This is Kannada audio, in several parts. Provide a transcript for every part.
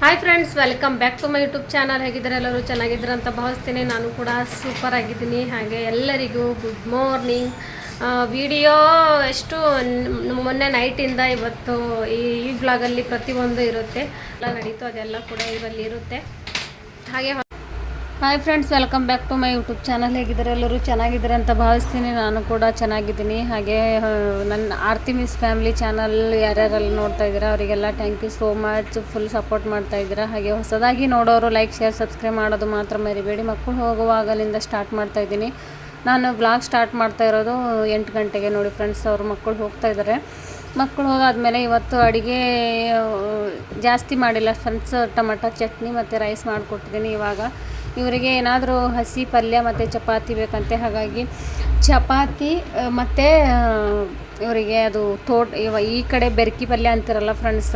Hi friends, welcome back to my YouTube channel. ಹೇಗಿದ್ದಾರೆ ಎಲ್ಲರೂ? ಚೆನ್ನಾಗಿದ್ದಾರೆ ಅಂತ ಭಾವಿಸ್ತೀನಿ. ನಾನು ಕೂಡ ಸೂಪರ್ ಆಗಿದ್ದೀನಿ. ಹಾಗೆ ಎಲ್ಲರಿಗೂ ಗುಡ್ ಮಾರ್ನಿಂಗ್. ವಿಡಿಯೋ ಎಷ್ಟು ಮೊನ್ನೆ ನೈಟಿಂದ ಇವತ್ತು ಈ ವ್ಲಾಗಲ್ಲಿ ಪ್ರತಿಯೊಂದು ಇರುತ್ತೆ, ಎಲ್ಲ ನಡೀತು, ಅದೆಲ್ಲ ಕೂಡ ಇದರಲ್ಲಿ ಇರುತ್ತೆ. ಹಾಗೆ hi friends, welcome back to my YouTube channel. ಹೇಗಿದ್ದಾರೆ ಎಲ್ಲರೂ? ಚೆನ್ನಾಗಿದ್ದಾರೆ ಅಂತ ಭಾವಿಸ್ತೀನಿ. ನಾನು ಕೂಡ ಚೆನ್ನಾಗಿದ್ದೀನಿ. ಹಾಗೆ ನನ್ನ ಆರ್ತಿ ಮಿಸ್ ಫ್ಯಾಮಿಲಿ ಚಾನಲ್ ಯಾರ್ಯಾರೆಲ್ಲ ನೋಡ್ತಾ ಇದ್ದೀರಾ ಅವರಿಗೆಲ್ಲ thank you so much. Full support ಮಾಡ್ತಾ ಇದ್ದೀರಾ. ಹಾಗೆ ಹೊಸದಾಗಿ ನೋಡೋರು ಲೈಕ್, ಶೇರ್, ಸಬ್ಸ್ಕ್ರೈಬ್ ಮಾಡೋದು ಮಾತ್ರ ಮರಿಬೇಡಿ. ಮಕ್ಕಳು ಹೋಗುವಾಗಲಿಂದ ಸ್ಟಾರ್ಟ್ ಮಾಡ್ತಾ ಇದ್ದೀನಿ. ನಾನು ವ್ಲಾಗ್ ಸ್ಟಾರ್ಟ್ ಮಾಡ್ತಾ ಇರೋದು 8 ಗಂಟೆಗೆ. ನೋಡಿ ಫ್ರೆಂಡ್ಸ್, ಅವರು ಮಕ್ಕಳು ಹೋಗ್ತಾ ಇದ್ದಾರೆ. ಮಕ್ಕಳು ಹೋಗಾದ್ಮೇಲೆ ಇವತ್ತು ಅಡುಗೆ ಜಾಸ್ತಿ ಮಾಡಿಲ್ಲ ಫ್ರೆಂಡ್ಸ್. ಟೊಮೆಟೊ ಚಟ್ನಿ ಮತ್ತು ರೈಸ್ ಮಾಡಿಕೊಟ್ಟಿದ್ದೀನಿ. ಇವಾಗ ಇವರಿಗೆ ಏನಾದರೂ ಹಸಿ ಪಲ್ಯ ಮತ್ತು ಚಪಾತಿ ಬೇಕಂತೆ. ಹಾಗಾಗಿ ಚಪಾತಿ ಮತ್ತು ಇವರಿಗೆ ಅದು ಈ ಕಡೆ ಬೆರ್ಕಿ ಪಲ್ಯ ಅಂತಿರಲ್ಲ ಫ್ರೆಂಡ್ಸ್,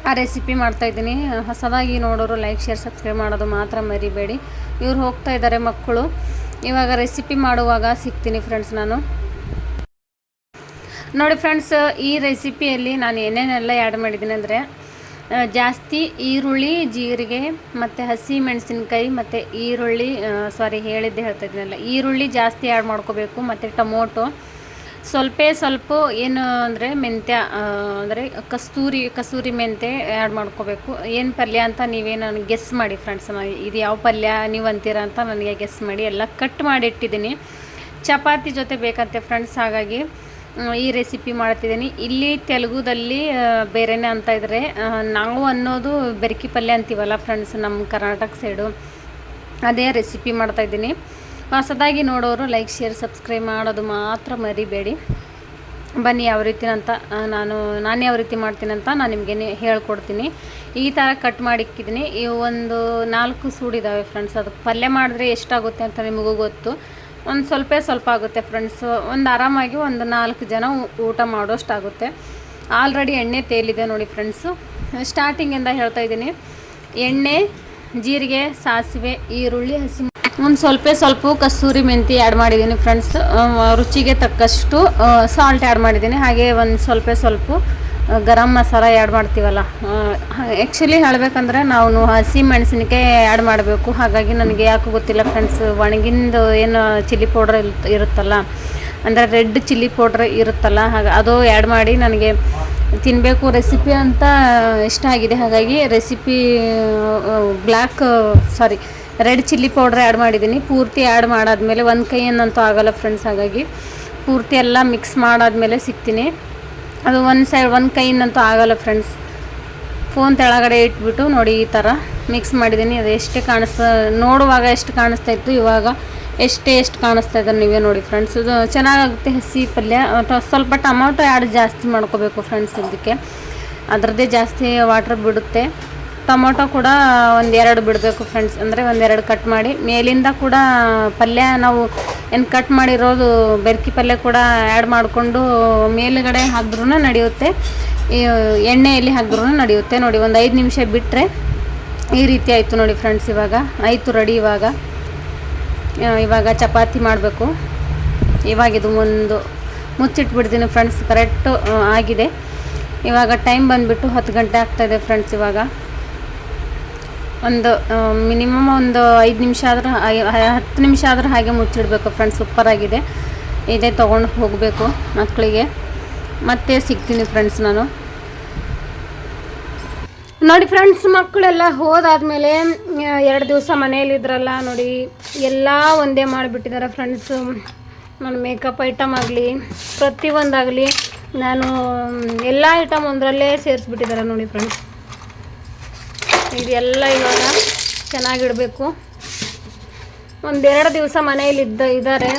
ಆ ರೆಸಿಪಿ ಮಾಡ್ತಾಯಿದ್ದೀನಿ. ಹೊಸದಾಗಿ ನೋಡೋರು ಲೈಕ್, ಶೇರ್, ಸಬ್ಸ್ಕ್ರೈಬ್ ಮಾಡೋದು ಮಾತ್ರ ಮರಿಬೇಡಿ. ಇವ್ರು ಹೋಗ್ತಾ ಇದ್ದಾರೆ ಮಕ್ಕಳು. ಇವಾಗ ರೆಸಿಪಿ ಮಾಡುವಾಗ ಸಿಗ್ತೀನಿ ಫ್ರೆಂಡ್ಸ್. ನಾನು ನೋಡಿ ಫ್ರೆಂಡ್ಸ್, ಈ ರೆಸಿಪಿಯಲ್ಲಿ ನಾನು ಏನೇನೆಲ್ಲ ಆ್ಯಡ್ ಮಾಡಿದ್ದೀನಿ ಅಂದರೆ, ಜಾಸ್ತಿ ಈರುಳ್ಳಿ, ಜೀರಿಗೆ ಮತ್ತು ಹಸಿ ಮೆಣಸಿನ್ಕಾಯಿ ಮತ್ತು ಹೇಳ್ತಾ ಇದ್ದೀನಲ್ಲ, ಈರುಳ್ಳಿ ಜಾಸ್ತಿ ಆ್ಯಡ್ ಮಾಡ್ಕೋಬೇಕು. ಮತ್ತು ಟೊಮೊಟೊ ಸ್ವಲ್ಪ ಏನು ಅಂದರೆ ಮೆಂತ್ಯ, ಅಂದರೆ ಕಸ್ತೂರಿ ಮೆಂತ್ಯ ಆ್ಯಡ್ ಮಾಡ್ಕೋಬೇಕು. ಏನು ಪಲ್ಯ ಅಂತ ನೀವೇ ನನಗೆ ಗೆಸ್ ಮಾಡಿ ಫ್ರೆಂಡ್ಸ್. ಇದು ಯಾವ ಪಲ್ಯ ನೀವು ಅಂತೀರಾ ಅಂತ ನನಗೆ ಗೆಸ್ ಮಾಡಿ. ಎಲ್ಲ ಕಟ್ ಮಾಡಿಟ್ಟಿದ್ದೀನಿ. ಚಪಾತಿ ಜೊತೆ ಬೇಕಂತೆ ಫ್ರೆಂಡ್ಸ್, ಹಾಗಾಗಿ ಈ ರೆಸಿಪಿ ಮಾಡ್ತಿದ್ದೀನಿ. ಇಲ್ಲಿ ತೆಲುಗುದಲ್ಲಿ ಬೇರೆನೇ ಅಂತ ಇದ್ದಾರೆ. ನಾವು ಅನ್ನೋದು ಬೆರ್ಕಿ ಪಲ್ಯ ಅಂತೀವಲ್ಲ ಫ್ರೆಂಡ್ಸ್, ನಮ್ಮ ಕರ್ನಾಟಕ ಸೈಡು. ಅದೇ ರೆಸಿಪಿ ಮಾಡ್ತಾಯಿದ್ದೀನಿ. ಹೊಸದಾಗಿ ನೋಡೋರು ಲೈಕ್, ಶೇರ್, ಸಬ್ಸ್ಕ್ರೈಬ್ ಮಾಡೋದು ಮಾತ್ರ ಮರಿಬೇಡಿ. ಬನ್ನಿ, ಯಾವ ರೀತಿನಂತ ನಾನು ಯಾವ ರೀತಿ ಮಾಡ್ತೀನಂತ ನಾನು ನಿಮಗೆ ಹೇಳ್ಕೊಡ್ತೀನಿ. ಈ ಥರ ಕಟ್ ಮಾಡಿಕ್ಕಿದ್ದೀನಿ. ಇವು ಒಂದು 4 ಸೂಡಿದ್ದಾವೆ ಫ್ರೆಂಡ್ಸ್. ಅದಕ್ಕೆ ಪಲ್ಯ ಮಾಡಿದ್ರೆ ಎಷ್ಟಾಗುತ್ತೆ ಅಂತ ನಿಮಗೂ ಗೊತ್ತು. ಒಂದು ಸ್ವಲ್ಪ ಆಗುತ್ತೆ ಫ್ರೆಂಡ್ಸ್. ಆರಾಮಾಗಿ ಒಂದು 4 ಜನ ಊಟ ಮಾಡೋಷ್ಟಾಗುತ್ತೆ. ಆಲ್ರೆಡಿ ಎಣ್ಣೆ ತೇಲಿದೆ ನೋಡಿ ಫ್ರೆಂಡ್ಸು. ಸ್ಟಾರ್ಟಿಂಗಿಂದ ಹೇಳ್ತಾ ಇದ್ದೀನಿ. ಎಣ್ಣೆ, ಜೀರಿಗೆ, ಸಾಸಿವೆ, ಈರುಳ್ಳಿ, ಹಸಿ, ಒಂದು ಸ್ವಲ್ಪ ಕಸ್ತೂರಿ ಮೆಂತಿ ಆ್ಯಡ್ ಮಾಡಿದ್ದೀನಿ ಫ್ರೆಂಡ್ಸ್. ರುಚಿಗೆ ತಕ್ಕಷ್ಟು ಸಾಲ್ಟ್ ಆ್ಯಡ್ ಮಾಡಿದ್ದೀನಿ. ಹಾಗೆ ಒಂದು ಸ್ವಲ್ಪ ಗರಂ ಮಸಾಲ ಆ್ಯಡ್ ಮಾಡ್ತೀವಲ್ಲ. ಆ್ಯಕ್ಚುಲಿ ಹೇಳಬೇಕಂದ್ರೆ ನಾವು ಹಸಿ ಮೆಣಸಿನಕಾಯಿ ಆ್ಯಡ್ ಮಾಡಬೇಕು. ಹಾಗಾಗಿ ನನಗೆ ಯಾಕೆ ಗೊತ್ತಿಲ್ಲ ಫ್ರೆಂಡ್ಸ್, ಒಣಗಿಂದು ಏನು ಚಿಲ್ಲಿ ಪೌಡ್ರ್ ಇರುತ್ತಲ್ಲ, ಅಂದರೆ ರೆಡ್ ಚಿಲ್ಲಿ ಪೌಡ್ರ್ ಇರುತ್ತಲ್ಲ, ಅದು ಆ್ಯಡ್ ಮಾಡಿ ನನಗೆ ತಿನ್ನಬೇಕು ರೆಸಿಪಿ ಅಂತ ಇಷ್ಟ ಆಗಿದೆ. ಹಾಗಾಗಿ ರೆಡ್ ಚಿಲ್ಲಿ ಪೌಡ್ರ್ ಆ್ಯಡ್ ಮಾಡಿದ್ದೀನಿ. ಪೂರ್ತಿ ಆ್ಯಡ್ ಮಾಡಾದ್ಮೇಲೆ ಒಂದು ಕೈಯನ್ನಂತೂ ಆಗೋಲ್ಲ ಫ್ರೆಂಡ್ಸ್. ಹಾಗಾಗಿ ಪೂರ್ತಿ ಎಲ್ಲ ಮಿಕ್ಸ್ ಮಾಡಾದ್ಮೇಲೆ ಸಿಗ್ತೀನಿ. ಅದು ಒಂದು ಕೈಯಿಂದಂತೂ ಆಗೋಲ್ಲ ಫ್ರೆಂಡ್ಸ್. ಫೋನ್ ಕೆಳಗಡೆ ಇಟ್ಬಿಟ್ಟು ನೋಡಿ ಈ ಥರ ಮಿಕ್ಸ್ ಮಾಡಿದ್ದೀನಿ. ಅದು ನೋಡುವಾಗ ಎಷ್ಟು ಕಾಣಿಸ್ತಾ ಇತ್ತು, ಇವಾಗ ಎಷ್ಟು ಕಾಣಿಸ್ತಾ ಇದ್ದಾರೆ ನೀವೇ ನೋಡಿ ಫ್ರೆಂಡ್ಸ್. ಇದು ಚೆನ್ನಾಗಾಗುತ್ತೆ ಹಸಿ ಪಲ್ಯ. ಸ್ವಲ್ಪ ಟೊಮೊಟೊ ಆ್ಯಡ್ ಜಾಸ್ತಿ ಮಾಡ್ಕೋಬೇಕು ಫ್ರೆಂಡ್ಸ್. ಇದಕ್ಕೆ ಅದರದ್ದೇ ಜಾಸ್ತಿ ವಾಟರ್ ಬಿಡುತ್ತೆ. ಟೊಮೊಟೊ ಕೂಡ 1-2 ಬಿಡಬೇಕು ಫ್ರೆಂಡ್ಸ್. ಅಂದರೆ 1-2 ಕಟ್ ಮಾಡಿ ಮೇಲಿಂದ ಕೂಡ ಪಲ್ಯ ನಾವು ಏನು ಕಟ್ ಮಾಡಿರೋದು ಬೆರ್ಕಿ ಪಲ್ಯ ಕೂಡ ಆ್ಯಡ್ ಮಾಡಿಕೊಂಡು ಮೇಲುಗಡೆ ಹಾಕಿದ್ರೂ ನಡೆಯುತ್ತೆ, ಎಣ್ಣೆಯಲ್ಲಿ ಹಾಕಿದ್ರೂ ನಡೆಯುತ್ತೆ. ನೋಡಿ, ಒಂದು 5 ನಿಮಿಷ ಬಿಟ್ಟರೆ ಈ ರೀತಿ ಆಯಿತು ನೋಡಿ ಫ್ರೆಂಡ್ಸ್. ಇವಾಗ ಆಯಿತು ರೆಡಿ. ಇವಾಗ ಚಪಾತಿ ಮಾಡಬೇಕು. ಇವಾಗಿದು ಮುಚ್ಚಿಟ್ಬಿಡ್ತೀನಿ ಫ್ರೆಂಡ್ಸ್. ಕರೆಕ್ಟು ಆಗಿದೆ. ಇವಾಗ ಟೈಮ್ ಬಂದುಬಿಟ್ಟು 10 ಗಂಟೆ ಆಗ್ತಾಯಿದೆ ಫ್ರೆಂಡ್ಸ್. ಇವಾಗ ಮಿನಿಮಮ್ 5 ನಿಮಿಷ ಆದರೂ 10 ನಿಮಿಷ ಆದರೂ ಹಾಗೆ ಮುಚ್ಚಿಡಬೇಕು ಫ್ರೆಂಡ್ಸ್. ಸೂಪರಾಗಿದೆ. ಇದೇ ತೊಗೊಂಡು ಹೋಗಬೇಕು ಮಕ್ಕಳಿಗೆ. ಮತ್ತೆ ಸಿಗ್ತೀನಿ ಫ್ರೆಂಡ್ಸ್ ನಾನು. ನೋಡಿ ಫ್ರೆಂಡ್ಸ್, ಮಕ್ಕಳೆಲ್ಲ ಹೋದಾದ್ಮೇಲೆ 2 ದಿವಸ ಮನೆಯಲ್ಲಿದ್ರಲ್ಲ ನೋಡಿ, ಎಲ್ಲ ಒಂದೇ ಮಾಡಿಬಿಟ್ಟಿದ್ದಾರೆ ಫ್ರೆಂಡ್ಸು. ನಾನು ಮೇಕಪ್ ಐಟಮ್ ಆಗಲಿ ಪ್ರತಿಯೊಂದಾಗಲಿ ನಾನು ಎಲ್ಲ ಐಟಮ್ ಒಂದರಲ್ಲೇ ಸೇರಿಸ್ಬಿಟ್ಟಿದ್ದಾರೆ ನೋಡಿ ಫ್ರೆಂಡ್ಸ್. ಇದೆಲ್ಲ ಇವಾಗ ಚೆನ್ನಾಗಿಡಬೇಕು. 1-2 ದಿವಸ ಮನೆಯಲ್ಲಿ ಇದ್ದಾರೆ,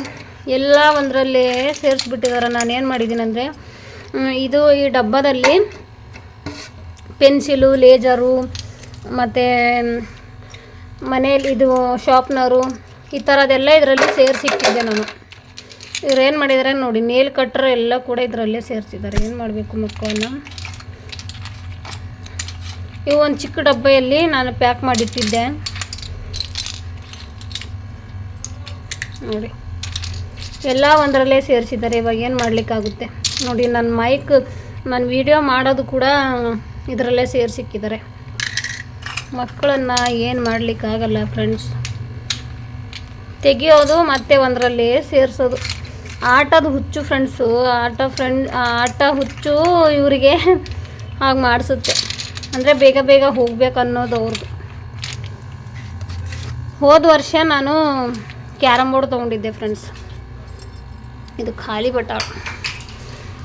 ಎಲ್ಲ ಒಂದರಲ್ಲೇ ಸೇರಿಸ್ಬಿಟ್ಟಿದ್ದಾರೆ. ನಾನು ಏನು ಮಾಡಿದ್ದೀನಿ ಅಂದರೆ, ಈ ಡಬ್ಬದಲ್ಲಿ ಪೆನ್ಸಿಲು, ಲೇಜರು ಮತ್ತು ಮನೆಯಲ್ಲಿ ಶಾರ್ಪ್ನರು ಈ ಥರದ್ದೆಲ್ಲ ಇದರಲ್ಲಿ ಸೇರಿಸಿಟ್ಟಿದ್ದೆ ನಾನು. ಇವ್ರು ಏನು ಮಾಡಿದ್ದಾರೆ ನೋಡಿ, ನೇಲ್ ಕಟ್ರ್ ಎಲ್ಲ ಕೂಡ ಇದರಲ್ಲೇ ಸೇರಿಸಿದ್ದಾರೆ. ಏನು ಮಾಡಬೇಕು ಮಕ್ಕಳನ್ನು. ಇವು ಒಂದು ಚಿಕ್ಕ ಡಬ್ಬೆಯಲ್ಲಿ ನಾನು ಪ್ಯಾಕ್ ಮಾಡಿಟ್ಟಿದ್ದೆ ನೋಡಿ. ಎಲ್ಲ ಒಂದರಲ್ಲೇ ಸೇರಿಸಿದ್ದಾರೆ. ಇವಾಗ ಏನು ಮಾಡಲಿಕ್ಕಾಗುತ್ತೆ ನೋಡಿ. ನಾನು ವಿಡಿಯೋ ಮಾಡೋದು ಕೂಡ ಇದರಲ್ಲೇ ಸೇರಿಸಿಕ್ಕಿದ್ದಾರೆ. ಮಕ್ಕಳನ್ನು ಏನು ಮಾಡಲಿಕ್ಕಾಗಲ್ಲ ಫ್ರೆಂಡ್ಸ್. ತೆಗಿಯೋದು ಮತ್ತು ಒಂದರಲ್ಲಿ ಸೇರಿಸೋದು. ಆಟದ ಹುಚ್ಚು ಫ್ರೆಂಡ್ಸು. ಆಟ ಹುಚ್ಚು ಇವರಿಗೆ ಹಾಗೆ ಮಾಡಿಸುತ್ತೆ. ಅಂದರೆ ಬೇಗ ಬೇಗ ಹೋಗ್ಬೇಕು ಅನ್ನೋದು ಅವ್ರದ್ದು. ಹೋದ ವರ್ಷ ನಾನು ಕ್ಯಾರಮ್ ಬೋರ್ಡ್ ತೊಗೊಂಡಿದ್ದೆ ಫ್ರೆಂಡ್ಸ್. ಇದು ಖಾಲಿ ಬಟಾಳ.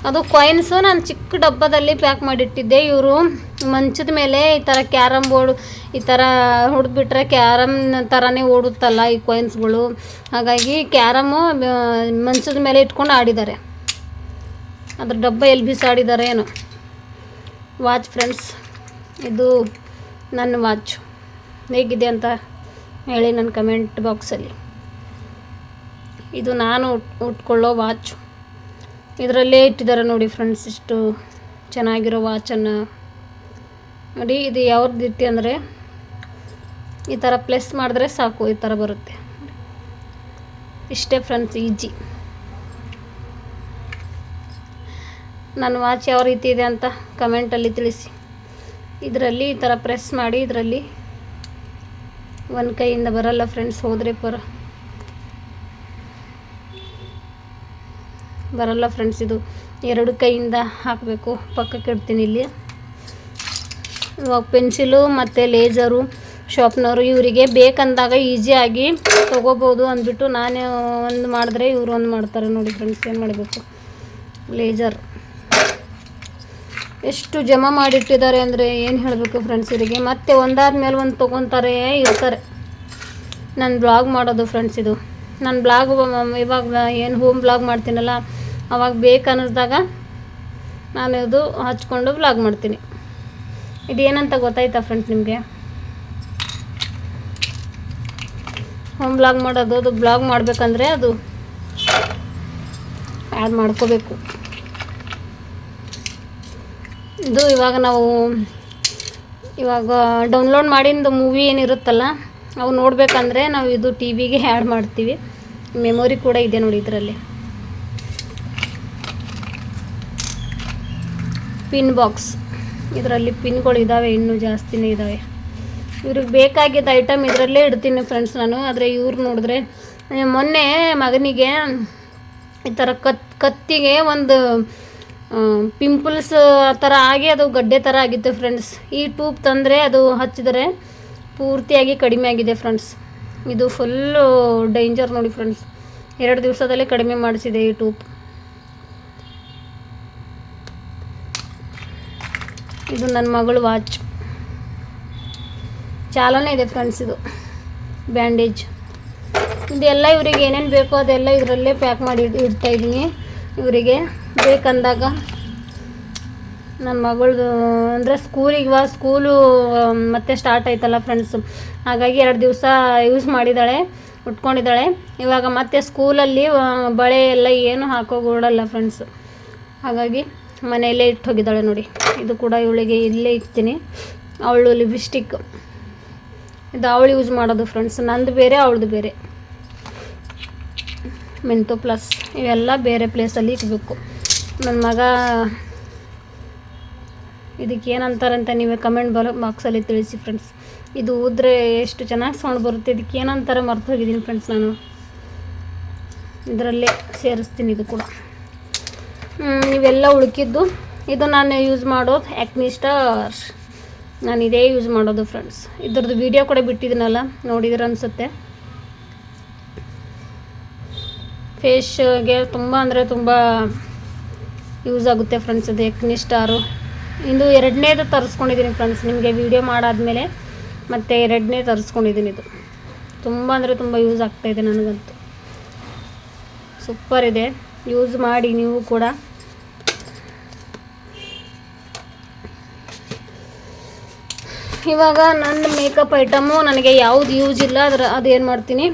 ಅದು ಕಾಯಿನ್ಸು ನಾನು ಚಿಕ್ಕ ಡಬ್ಬದಲ್ಲಿ ಪ್ಯಾಕ್ ಮಾಡಿಟ್ಟಿದ್ದೆ. ಇವರು ಮಂಚದ ಮೇಲೆ ಈ ಥರ ಕ್ಯಾರಮ್ ಬೋರ್ಡ್ ಈ ಥರ ಹೊಡೆದ್ಬಿಟ್ರೆ ಕ್ಯಾರಮ್ ಥರನೇ ಓಡುತ್ತಲ್ಲ ಈ ಕಾಯಿನ್ಸ್ಗಳು. ಹಾಗಾಗಿ ಕ್ಯಾರಮು ಮಂಚದ ಮೇಲೆ ಇಟ್ಕೊಂಡು ಆಡಿದ್ದಾರೆ. ಅದ್ರ ಡಬ್ಬ ಎಲ್ಲಿ ಬಿಸಾಡಿದ್ದಾರೆ ಏನೋ. ವಾಚ್ ಫ್ರೆಂಡ್ಸ್, ಇದು ನನ್ನ ವಾಚ್. ಹೇಗಿದೆ ಅಂತ ಹೇಳಿ ನನ್ನ ಕಮೆಂಟ್ ಬಾಕ್ಸಲ್ಲಿ. ಇದು ನಾನು ಉಟ್ಕೊಳ್ಳೋ ವಾಚ್. ಇದರಲ್ಲೇ ಇಟ್ಟಿದ್ದಾರೆ ನೋಡಿ ಫ್ರೆಂಡ್ಸ್, ಇಷ್ಟು ಚೆನ್ನಾಗಿರೋ ವಾಚನ್ನು ನೋಡಿ. ಇದು ಯಾವ್ದು ರೀತಿ ಅಂದರೆ ಈ ಥರ ಪ್ಲೆಸ್ ಮಾಡಿದ್ರೆ ಸಾಕು, ಈ ಥರ ಬರುತ್ತೆ. ಇಷ್ಟೇ ಫ್ರೆಂಡ್ಸ್, ಈಜಿ. ನನ್ನ ವಾಚ್ ಯಾವ ರೀತಿ ಇದೆ ಅಂತ ಕಮೆಂಟಲ್ಲಿ ತಿಳಿಸಿ. ಇದರಲ್ಲಿ ಈ ಥರ ಪ್ರೆಸ್ ಮಾಡಿ, ಇದರಲ್ಲಿ ಒಂದು ಕೈಯಿಂದ ಬರಲ್ಲ ಫ್ರೆಂಡ್ಸ್, ಹೋದರೆ ಬರಲ್ಲ ಫ್ರೆಂಡ್ಸ್. ಇದು ಎರಡು ಕೈಯಿಂದ ಹಾಕಬೇಕು. ಪಕ್ಕಕ್ಕೆ ಇಡ್ತೀನಿ ಇಲ್ಲಿ. ಇವಾಗ ಪೆನ್ಸಿಲು ಮತ್ತು ಲೇಸರು ಶಾರ್ಪ್ನರು ಇವರಿಗೆ ಬೇಕಂದಾಗ ಈಸಿಯಾಗಿ ತೊಗೋಬೋದು ಅಂದ್ಬಿಟ್ಟು ನಾನು ಒಂದು ಮಾಡಿದ್ರೆ ಇವರು ಒಂದು ಮಾಡ್ತಾರೆ ನೋಡಿ ಫ್ರೆಂಡ್ಸ್. ಏನು ಮಾಡಬೇಕು, ಲೇಸರ್ ಎಷ್ಟು ಜಮಾ ಮಾಡಿಟ್ಟಿದ್ದಾರೆ ಅಂದರೆ ಏನು ಹೇಳಬೇಕು ಫ್ರೆಂಡ್ಸ್. ಇವರಿಗೆ ಮತ್ತೆ ಒಂದಾದ ಮೇಲೆ ಒಂದು ತೊಗೊತಾರೆ ಇರ್ತಾರೆ. ನಾನು ಬ್ಲಾಗ್ ಮಾಡೋದು ಫ್ರೆಂಡ್ಸ್. ಇದು ನಾನು ಬ್ಲಾಗ್ ಇವಾಗ ಏನು ಹೋಮ್ ಬ್ಲಾಗ್ ಮಾಡ್ತೀನಲ್ಲ, ಅವಾಗ ಬೇಕನ್ನಿಸ್ದಾಗ ನಾನು ಇದು ಹಚ್ಕೊಂಡು ಬ್ಲಾಗ್ ಮಾಡ್ತೀನಿ. ಇದೇನಂತ ಗೊತ್ತಾಯ್ತಾ ಫ್ರೆಂಡ್ಸ್ ನಿಮಗೆ? ಹೋಮ್ ಬ್ಲಾಗ್ ಮಾಡೋದು. ಅದು ಬ್ಲಾಗ್ ಮಾಡಬೇಕಂದ್ರೆ ಅದು ಆ್ಯಡ್ ಮಾಡ್ಕೋಬೇಕು. ಇದು ಇವಾಗ ನಾವು ಡೌನ್ಲೋಡ್ ಮಾಡಿದ ಮೂವಿ ಏನಿರುತ್ತಲ್ಲ ಅವು ನೋಡಬೇಕಂದ್ರೆ ನಾವು ಇದು ಟಿ ವಿಗೆ ಆ್ಯಡ್ ಮಾಡ್ತೀವಿ. ಮೆಮೊರಿ ಕೂಡ ಇದೆ ನೋಡಿ ಇದರಲ್ಲಿ. ಪಿನ್ ಬಾಕ್ಸ್, ಇದರಲ್ಲಿ ಪಿನ್ಗಳು ಇದ್ದಾವೆ, ಇನ್ನೂ ಜಾಸ್ತಿನೇ ಇದ್ದಾವೆ. ಇವ್ರಿಗೆ ಬೇಕಾಗಿದ್ದ ಐಟಮ್ ಇದರಲ್ಲೇ ಇಡ್ತೀನಿ ಫ್ರೆಂಡ್ಸ್ ನಾನು. ಆದರೆ ಇವ್ರು ನೋಡಿದ್ರೆ ಮೊನ್ನೆ ಮಗನಿಗೆ ಈ ಥರ ಕತ್ತಿಗೆ ಒಂದು ಪಿಂಪಲ್ಸ್ ಆ ಥರ ಆಗಿ ಅದು ಗಡ್ಡೆ ಥರ ಆಗಿತ್ತು ಫ್ರೆಂಡ್ಸ್. ಈ ಟ್ಯೂಬ್ ತಂದರೆ ಅದು ಹಚ್ಚಿದರೆ ಪೂರ್ತಿಯಾಗಿ ಕಡಿಮೆ ಆಗಿದೆ ಫ್ರೆಂಡ್ಸ್. ಇದು ಫುಲ್ಲು ಡೇಂಜರ್ ನೋಡಿ ಫ್ರೆಂಡ್ಸ್. 2 ದಿವಸದಲ್ಲೇ ಕಡಿಮೆ ಮಾಡಿಸಿದೆ ಈ ಟ್ಯೂಬ್. ಇದು ನನ್ನ ಮಗಳು ವಾಚ್. ಚಾಲನೆ ಇದೆ ಫ್ರೆಂಡ್ಸ್. ಇದು ಬ್ಯಾಂಡೇಜ್. ಇದೆಲ್ಲ ಇವರಿಗೆ ಏನೇನು ಬೇಕೋ ಅದೆಲ್ಲ ಇದರಲ್ಲೇ ಪ್ಯಾಕ್ ಮಾಡಿ ಇಡ್ತಾಯಿದ್ದೀನಿ. ಇವರಿಗೆ ಬೇಕಂದಾಗ ನನ್ನ ಮಗಳದು ಅಂದರೆ ಸ್ಕೂಲು ಮತ್ತೆ ಸ್ಟಾರ್ಟ್ ಆಯ್ತಲ್ಲ ಫ್ರೆಂಡ್ಸ್. ಹಾಗಾಗಿ 2 ದಿವಸ ಯೂಸ್ ಮಾಡಿದ್ದಾಳೆ, ಉಟ್ಕೊಂಡಿದ್ದಾಳೆ. ಇವಾಗ ಮತ್ತೆ ಸ್ಕೂಲಲ್ಲಿ ಬಳೆ ಎಲ್ಲ ಏನು ಹಾಕೋಗೊಡಲ್ಲ ಫ್ರೆಂಡ್ಸ್. ಹಾಗಾಗಿ ಮನೆಯಲ್ಲೇ ಇಟ್ಟು ಹೋಗಿದ್ದಾಳೆ ನೋಡಿ. ಇದು ಕೂಡ ಇವಳಿಗೆ ಇಲ್ಲೇ ಇಡ್ತೀನಿ. ಅವಳು ಲಿಪ್ಸ್ಟಿಕ್ ಇದು ಅವಳು ಯೂಸ್ ಮಾಡೋದು ಫ್ರೆಂಡ್ಸ್. ನಂದು ಬೇರೆ ಅವಳದು ಬೇರೆ. ಮೆಂತೋ ಪ್ಲಸ್ ಇವೆಲ್ಲ ಬೇರೆ ಪ್ಲೇಸಲ್ಲಿ ಇಡಬೇಕು. ನನ್ನ ಮಗ ಇದಕ್ಕೆ ಏನಂತಾರಂತ ನೀವೇ ಕಮೆಂಟ್ ಬಾಕ್ಸಲ್ಲಿ ತಿಳಿಸಿ ಫ್ರೆಂಡ್ಸ್. ಇದು ಊದ್ರೆ ಎಷ್ಟು ಚೆನ್ನಾಗಿ ಸೌಂಡ್ ಬರುತ್ತೆ. ಇದಕ್ಕೆ ಏನಂತಾರೆ ಮರ್ತು ಹೋಗಿದ್ದೀನಿ ಫ್ರೆಂಡ್ಸ್. ನಾನು ಇದರಲ್ಲೇ ಸೇರಿಸ್ತೀನಿ. ಇದು ಕೂಡ ಇವೆಲ್ಲ ಉಳುಕಿದ್ದು. ಇದು ನಾನು ಯೂಸ್ ಮಾಡೋದು ಆ್ಯಕ್ನಿ ಸ್ಟಾರ್. ನಾನು ಇದೇ ಯೂಸ್ ಮಾಡೋದು ಫ್ರೆಂಡ್ಸ್. ಇದ್ರದ್ದು ವಿಡಿಯೋ ಕೂಡ ಬಿಟ್ಟಿದ್ದೀನಲ್ಲ, ನೋಡಿದ್ರೆ ಅನಿಸುತ್ತೆ. ಫೇಶ್ಗೆ ತುಂಬ ಅಂದರೆ ತುಂಬ ಯೂಸ್ ಆಗುತ್ತೆ ಫ್ರೆಂಡ್ಸ್. ಇದು ಆ್ಯಕ್ನಿ ಸ್ಟಾರು. ಇದು 2ನೇದು ತರಿಸ್ಕೊಂಡಿದ್ದೀನಿ ಫ್ರೆಂಡ್ಸ್. ನಿಮಗೆ ವಿಡಿಯೋ ಮಾಡಾದಮೇಲೆ ಮತ್ತು 2ನೇ ತರಿಸ್ಕೊಂಡಿದ್ದೀನಿ. ಇದು ತುಂಬ ಅಂದರೆ ತುಂಬ ಯೂಸ್ ಆಗ್ತಾಯಿದೆ ನನಗಂತೂ. ಸೂಪರ್ ಇದೆ, ಯೂಸ್ ಮಾಡಿ ನೀವು ಕೂಡ. ಇವಾಗ ನನ್ನ ಮೇಕಪ್ ಐಟಮು ನನಗೆ ಯಾವುದು ಯೂಸ್ ಇಲ್ಲ. ಅದೇನು ಮಾಡ್ತೀನಿ,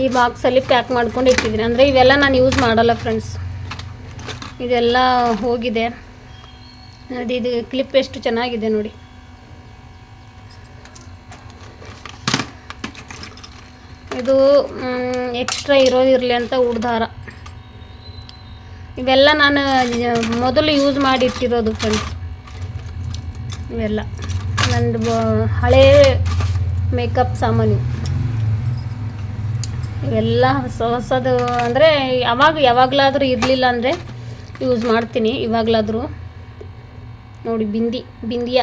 ಈ ಬಾಕ್ಸಲ್ಲಿ ಪ್ಯಾಕ್ ಮಾಡ್ಕೊಂಡು ಇಟ್ಟಿದ್ದೀನಿ. ಅಂದರೆ ಇವೆಲ್ಲ ನಾನು ಯೂಸ್ ಮಾಡಲ್ಲ ಫ್ರೆಂಡ್ಸ್. ಇದೆಲ್ಲ ಹೋಗಿದೆ ನೋಡಿ. ಇದು ಕ್ಲಿಪ್ ಎಷ್ಟು ಚೆನ್ನಾಗಿದೆ ನೋಡಿ. ಇದು ಎಕ್ಸ್ಟ್ರಾ ಇರಲಿ ಅಂತ ಉಡ್ದಾರ. ಇವೆಲ್ಲ ನಾನು ಮೊದಲು ಯೂಸ್ ಮಾಡಿ ಇಟ್ಟಿರೋದು ಫ್ರೆಂಡ್ಸ್. ಇವೆಲ್ಲ ನಂದು ಹಳೇ ಮೇಕಪ್ ಸಾಮಾನು ಇವೆಲ್ಲ ಹೊಸದು ಅಂದರೆ ಯಾವಾಗಲಾದರೂ ಇರಲಿಲ್ಲ ಅಂದರೆ ಯೂಸ್ ಮಾಡ್ತೀನಿ. ಇವಾಗಲಾದರೂ ನೋಡಿ ಬಿಂದಿಯ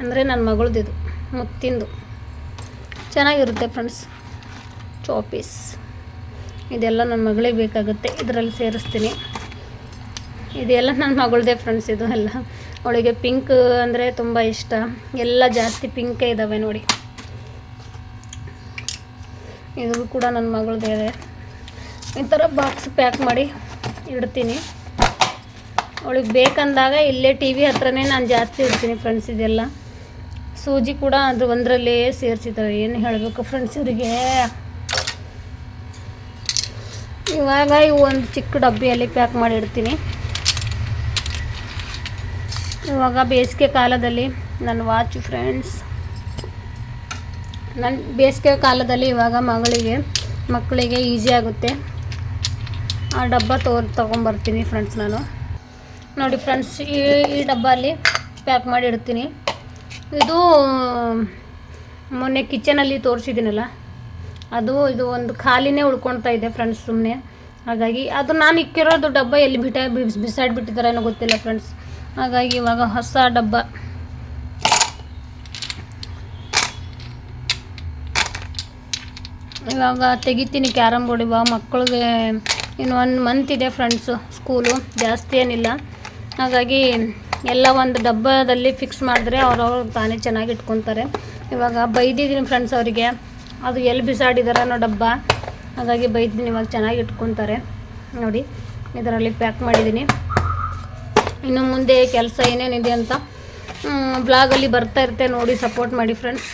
ಅಂದರೆ ನನ್ನ ಮಗಳದ್ದು ಇದು ಮುತ್ತಿಂದು ಚೆನ್ನಾಗಿರುತ್ತೆ ಫ್ರೆಂಡ್ಸ್. ಚೋಪೀಸ್ ಇದೆಲ್ಲ ನನ್ನ ಮಗಳಿಗೆ ಬೇಕಾಗುತ್ತೆ, ಇದರಲ್ಲಿ ಸೇರಿಸ್ತೀನಿ. ಇದೆಲ್ಲ ನನ್ನ ಮಗಳದೇ ಫ್ರೆಂಡ್ಸ್. ಇದು ಎಲ್ಲ ಅವಳಿಗೆ ಪಿಂಕ್ ಅಂದರೆ ತುಂಬ ಇಷ್ಟ. ಎಲ್ಲ ಜಾಸ್ತಿ ಪಿಂಕೇ ಇದ್ದಾವೆ ನೋಡಿ. ಇದು ಕೂಡ ನನ್ನ ಮಗಳದೇ ಇದೆ. ಈ ಥರ ಬಾಕ್ಸ್ ಪ್ಯಾಕ್ ಮಾಡಿ ಇಡ್ತೀನಿ. ಅವಳಿಗೆ ಬೇಕಂದಾಗ ಇಲ್ಲೇ ಟಿ ವಿ ಹತ್ರನೇ ನಾನು ಜಾಸ್ತಿ ಇಡ್ತೀನಿ ಫ್ರೆಂಡ್ಸ್. ಇದೆಲ್ಲ ಸೂಜಿ ಕೂಡ ಅದು ಒಂದರಲ್ಲೇ ಸೇರಿಸಿದ್ದಾರೆ. ಏನು ಹೇಳಬೇಕು ಫ್ರೆಂಡ್ಸ್ ಇವರಿಗೆ. ಇವಾಗ ಇವು ಒಂದು ಚಿಕ್ಕ ಡಬ್ಬಿಯಲ್ಲಿ ಪ್ಯಾಕ್ ಮಾಡಿ ಇಡ್ತೀನಿ. ಇವಾಗ ಬೇಸಿಗೆ ಕಾಲದಲ್ಲಿ ನನ್ನ ವಾಚ್ ಫ್ರೆಂಡ್ಸ್, ನನ್ನ ಬೇಸಿಗೆ ಕಾಲದಲ್ಲಿ ಇವಾಗ ಮಕ್ಕಳಿಗೆ ಈಸಿ ಆಗುತ್ತೆ. ಆ ಡಬ್ಬ ತೊಗೊಂಬರ್ತೀನಿ ಫ್ರೆಂಡ್ಸ್ ನಾನು. ನೋಡಿ ಫ್ರೆಂಡ್ಸ್, ಈ ಡಬ್ಬಲ್ಲಿ ಪ್ಯಾಕ್ ಮಾಡಿ ಇಡ್ತೀನಿ. ಇದು ಮೊನ್ನೆ ಕಿಚನಲ್ಲಿ ತೋರಿಸಿದ್ದೀನಲ್ಲ, ಇದು ಒಂದು ಖಾಲಿನೇ ಉಳ್ಕೊಳ್ತಾ ಇದೆ ಫ್ರೆಂಡ್ಸ್ ಸುಮ್ಮನೆ. ಹಾಗಾಗಿ ಅದು ನಾನು ಇಕ್ಕಿರೋದು ಡಬ್ಬ ಎಲ್ಲಿ ಬಿಸಾಡಿಬಿಟ್ಟಿದ್ದಾರೆ ಏನೋ ಗೊತ್ತಿಲ್ಲ ಫ್ರೆಂಡ್ಸ್. ಹಾಗಾಗಿ ಇವಾಗ ಹೊಸ ಡಬ್ಬ ಇವಾಗ ತೆಗಿತೀನಿ. ಕ್ಯಾರಮ್ ಬೋರ್ಡ್ ಇವಾಗ ಮಕ್ಕಳಿಗೆ ಇನ್ನು 1 ಮಂತ್ ಇದೆ ಫ್ರೆಂಡ್ಸು ಸ್ಕೂಲು, ಜಾಸ್ತಿ ಏನಿಲ್ಲ. ಹಾಗಾಗಿ ಎಲ್ಲ ಒಂದು ಡಬ್ಬದಲ್ಲಿ ಫಿಕ್ಸ್ ಮಾಡಿದ್ರೆ ಅವ್ರವ್ರು ತಾನೇ ಚೆನ್ನಾಗಿ ಇಟ್ಕೊತಾರೆ. ಇವಾಗ ಬೈದಿದ್ದೀನಿ ಫ್ರೆಂಡ್ಸ್ ಅವರಿಗೆ, ಅದು ಎಲ್ಲಿ ಬಿಸಾಡಿದಾರೆ ಅನ್ನೋ ಡಬ್ಬ. ಹಾಗಾಗಿ ಬೈದಿದ್ದೀನಿ, ಇವಾಗ ಚೆನ್ನಾಗಿ ಇಟ್ಕೊತಾರೆ. ನೋಡಿ ಇದರಲ್ಲಿ ಪ್ಯಾಕ್ ಮಾಡಿದ್ದೀನಿ. ಇನ್ನು ಮುಂದೆ ಕೆಲಸ ಏನೇನಿದೆ ಅಂತ ಬ್ಲಾಗಲ್ಲಿ ಬರ್ತಾ ಇರುತ್ತೆ, ನೋಡಿ ಸಪೋರ್ಟ್ ಮಾಡಿ ಫ್ರೆಂಡ್ಸ್.